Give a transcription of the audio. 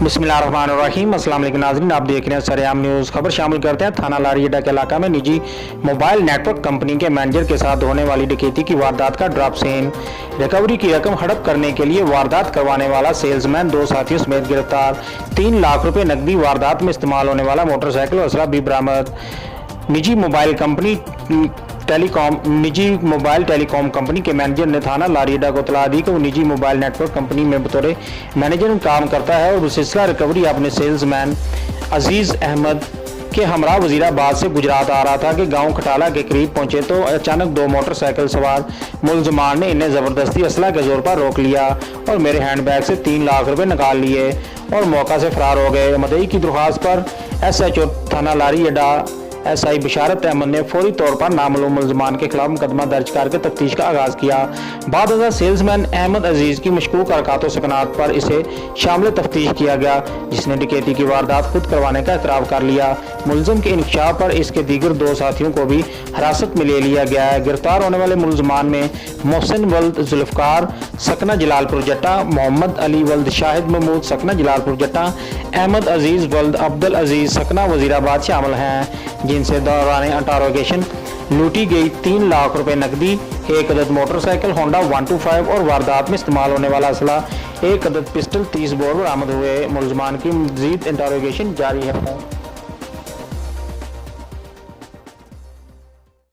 बिस्मिल्लाहिर्रहमानिर्रहीम। अस्सलाम वालेकुम नाज़रीन, आप देख रहे हैं सरेआम न्यूज़। खबर शामिल करते हैं थाना लारियडा के इलाका में निजी मोबाइल नेटवर्क कंपनी के मैनेजर के साथ होने वाली डकैती की वारदात का ड्रॉप सीन। रिकवरी की रकम हड़प करने के लिए वारदात करवाने वाला सेल्समैन 2 साथियों समेत गिरफ्तार। 3 लाख रुपए नकदी, वारदात में इस्तेमाल होने वाला मोटरसाइकिल और असला भी बरामद। निजी मोबाइल टेलीकॉम कंपनी के मैनेजर ने थाना लारियडा को इत्तला दी कि वो निजी मोबाइल नेटवर्क कंपनी में बतौर मैनेजर में काम करता है और सिलसिला रिकवरी अपने सेल्समैन अजीज़ अहमद के हमरा वजीराबाद से गुजरात आ रहा था कि गांव खटाला के करीब पहुंचे तो अचानक 2 मोटरसाइकिल सवार मुलजमान ने इन्हें ज़बरदस्ती असला के जोर पर रोक लिया और मेरे हैंडबैग से 3 लाख रुपए निकाल लिए और मौका से फरार हो गए। मुद्दई की दरख्वास्त पर SHO थाना लारियडा SI बिशारत अहमद ने फौरी तौर पर नामालूम मुलजमान के खिलाफ मुकदमा दर्ज करके तफ्तीश का आगाज़ किया। बाद सेल्समैन अहमद अजीज़ की मशकूक हरकत सकनात पर इसे शामिल तफ्तीश किया गया, जिसने डकैती की वारदात खुद करवाने का इकरार कर लिया। मुलजम के इंकशाफ पर इसके दीगर 2 साथियों को भी हिरासत में ले लिया गया है। गिरफ्तार होने वाले मुलजमान में मोहसिन वल्द जुल्फकार सकना जलालपुर जट्टा, मोहम्मद अली वल्द शाहिद महमूद सकना जलालपुर जट्टा, अहमद अजीज़ वल्द अब्दुल अजीज़ सकना वजीराबाद शामिल हैं, जिनसे दौरान इंटरोगेशन लूटी गई 3 लाख रुपए नकदी, 1 अदद मोटरसाइकिल होंडा 125 और वारदात में इस्तेमाल होने वाला असला 1 अदद पिस्टल 30 बोर बरामद हुए। मुलजमान की मज़ीद इंटरोगेशन जारी है।